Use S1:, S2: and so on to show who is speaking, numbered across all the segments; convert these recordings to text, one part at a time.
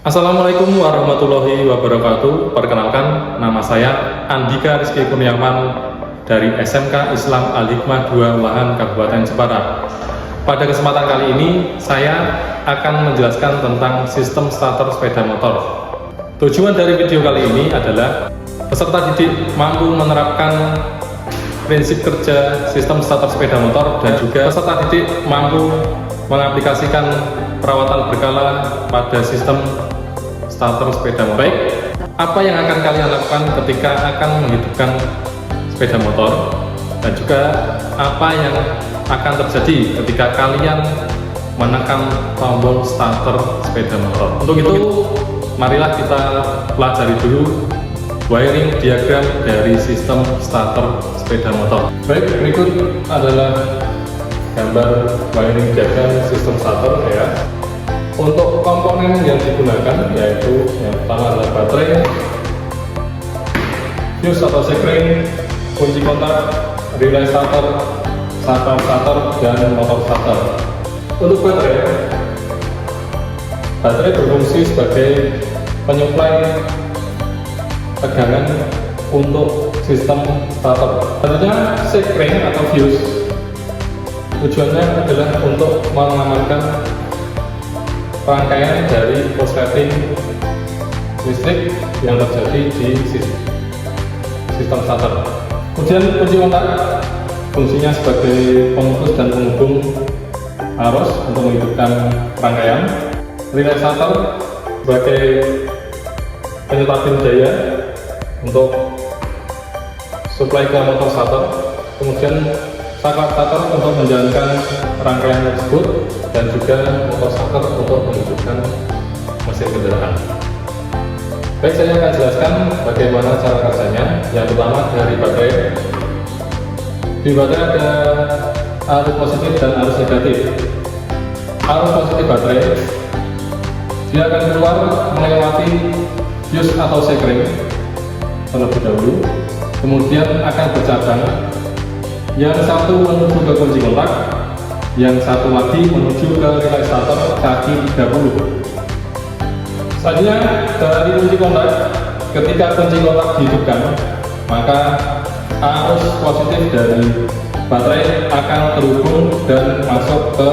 S1: Assalamualaikum warahmatullahi wabarakatuh. Perkenalkan, nama saya Andika Rizky Kurniawan dari SMK Islam Al-Hikmah 2 Lahan Kabupaten Jepara. Pada kesempatan kali ini, saya akan menjelaskan tentang sistem starter sepeda motor. Tujuan dari video kali ini adalah peserta didik mampu menerapkan prinsip kerja sistem starter sepeda motor, dan juga peserta didik mampu mengaplikasikan perawatan berkala pada sistem starter sepeda motor. Baik, apa yang akan kalian lakukan ketika akan menghidupkan sepeda motor, dan juga apa yang akan terjadi ketika kalian menekan tombol starter sepeda motor. Untuk itu, marilah kita pelajari dulu wiring diagram dari sistem starter sepeda motor. Baik, berikut adalah gambar wiring diagram sistem starter ya. Untuk komponen yang digunakan yaitu yang pertama adalah baterai, fuse atau sekring, kunci kontak, relay starter, saklar starter, dan motor starter. Untuk baterai berfungsi sebagai penyuplai tegangan untuk sistem starter. Selanjutnya sekring atau fuse, tujuannya adalah untuk mengamankan rangkaian dari korsleting listrik yang terjadi di sistem starter. Kemudian kunci kontak fungsinya sebagai pemutus dan penghubung arus untuk menghidupkan rangkaian. Relay starter sebagai penyetabil daya untuk suplai ke motor starter. Kemudian saklar starter untuk menjalankan rangkaian tersebut, dan juga motor starter untuk menghidupkan mesin kendaraan. Baik, saya akan jelaskan bagaimana cara kerjanya. Yang pertama dari baterai. Di baterai ada arus positif dan arus negatif. Arus positif baterai, dia akan keluar melewati fuse atau sekring terlebih dahulu, kemudian akan bercabang. Yang satu menuju ke kunci kontak, yang satu lagi menuju ke relay starter kaki 30. Selanjutnya dari kunci kontak, ketika kunci kontak dihidupkan, maka arus positif dari baterai akan terhubung dan masuk ke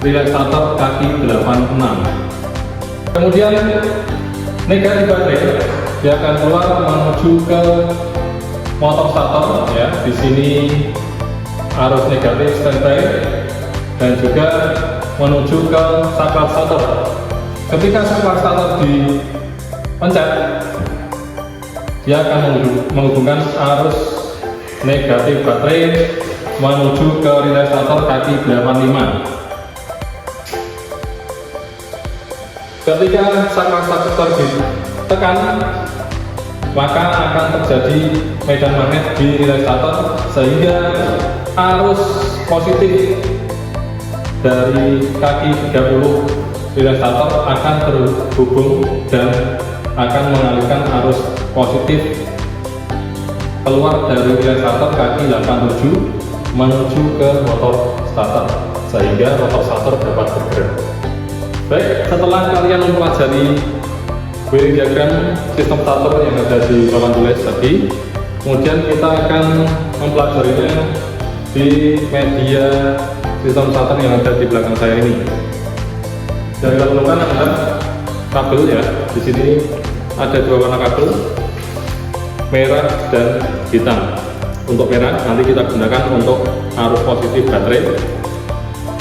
S1: relay starter kaki 86. Kemudian negatif baterai, dia akan keluar menuju ke motor starter ya. Di sini arus negatif standby, dan juga menuju ke saklar starter. Ketika saklar starter dipencet, dia akan menghubungkan arus negatif baterai menuju ke relay starter kaki 85. Ketika saklar starter ditekan, maka akan terjadi medan magnet di relay starter, sehingga arus positif dari kaki 30 relay starter akan terhubung dan akan mengalihkan arus positif keluar dari relay starter kaki 87 menuju ke motor starter, sehingga motor starter dapat bergerak. Baik, setelah kalian mempelajari wiring diagram sistem starter yang ada di papan tulis tadi, kemudian kita akan mempelajarinya di media sistem starter yang ada di belakang saya ini. Yang kita perlukan adalah kabel ya. Di sini ada dua warna kabel, merah dan hitam. Untuk merah nanti kita gunakan untuk arus positif baterai,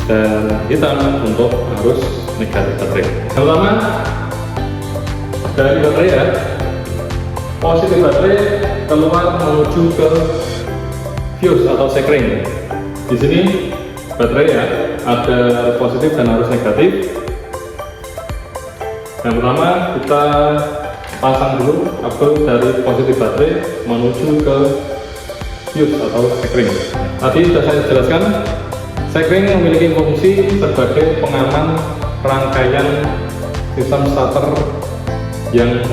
S1: dan hitam untuk arus negatif baterai. Yang pertama dari baterai ya, positif baterai keluar menuju ke fuse atau sekring. Di sini baterai ya, ada positif dan arus negatif. Yang pertama kita pasang dulu kabel dari positif baterai menuju ke fuse atau sekring. Tadi sudah saya jelaskan, sekring memiliki fungsi sebagai pengaman rangkaian sistem starter yang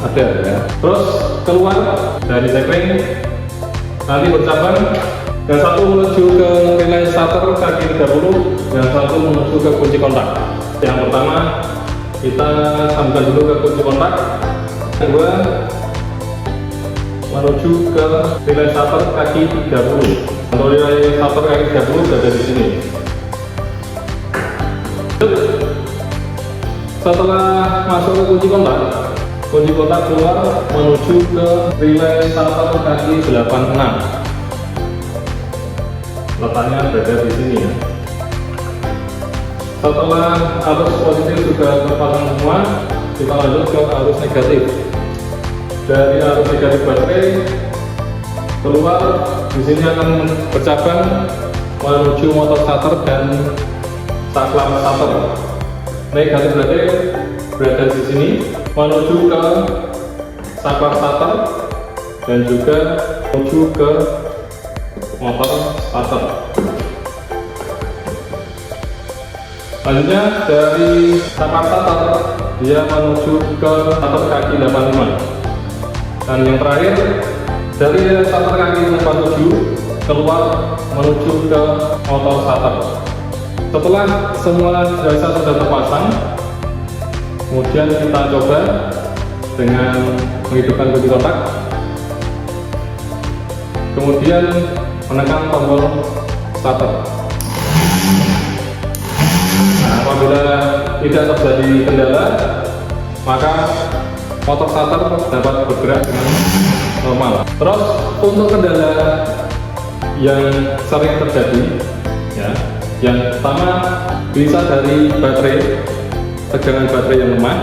S1: ada ya. Terus keluar dari sekring, nanti bercabang, yang satu menuju ke relay starter kaki 30, yang satu menuju ke kunci kontak. Yang pertama kita sambungkan dulu ke kunci kontak. Kedua, menuju ke relay starter kaki 30. Untuk relay starter kaki 30 berada di sini. Setelah masuk ke kunci kontak keluar menuju ke relay starter kaki 86. Letaknya berada di sini ya. Setelah arus positif sudah terpasang semua, kita lanjut ke arus negatif. Dari arus negatif baterai keluar, di sini akan bercabang menuju motor starter dan saklar starter. Negatif baterai berada di sini menuju ke saklar starter dan juga menuju ke motor starter. Selanjutnya dari saklar starter dia menuju ke starter kaki 85. Dan yang terakhir dari starter kaki 47 keluar menuju ke motor starter. Setelah semua jasa sudah terpasang, kemudian kita coba dengan menghidupkan kunci kontak, kemudian menekan tombol starter. Nah, apabila tidak terjadi kendala, maka motor starter dapat bergerak dengan normal. Terus untuk kendala yang sering terjadi, ya, yang pertama bisa dari baterai, tegangan baterai yang lemah.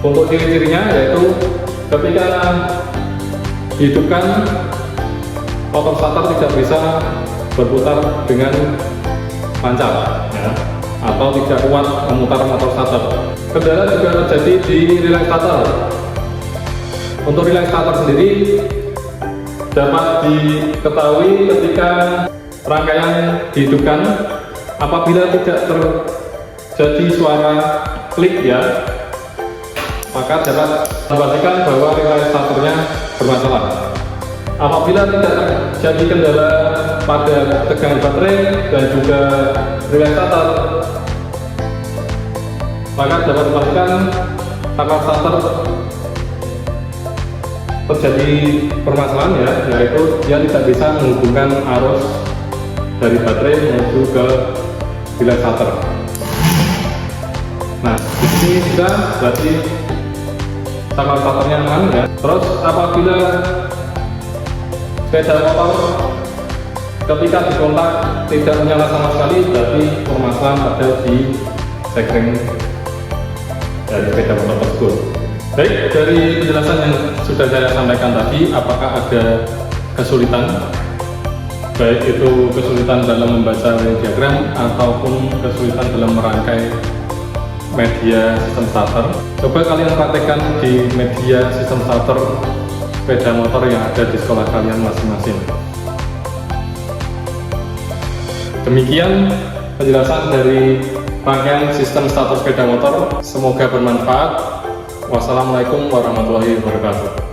S1: Untuk ciri-cirinya yaitu ketika dihidupkan, motor starter tidak bisa berputar dengan lancar, ya, atau tidak kuat memutar motor starter. Kendala juga terjadi di relay starter. Untuk relay starter sendiri dapat diketahui ketika rangkaian dihidupkan, apabila tidak terjadi suara klik, ya, maka dapat dipastikan bahwa relay starternya bermasalah. Apabila tidak terjadi kendala pada tegangan baterai dan juga relay starter, maka dapat dipastikan saklar starter terjadi permasalahan, ya, yaitu dia tidak bisa menghubungkan arus dari baterai menuju ke relay starter. Nah, di sini bisa berarti saklar starternya aman, ya. Terus apabila sepeda motor ketika dikontak tidak menyala sama sekali, berarti permasalahan ada di sekring dari sepeda motor tersebut. Baik, dari penjelasan yang sudah saya sampaikan tadi, apakah ada kesulitan, baik itu kesulitan dalam membaca wiring diagram ataupun kesulitan dalam merangkai media sistem starter? Coba kalian praktekkan di media sistem starter sepeda motor yang ada di sekolah kalian masing-masing. Demikian penjelasan dari rangkaian sistem starter sepeda motor. Semoga bermanfaat. Wassalamualaikum warahmatullahi wabarakatuh.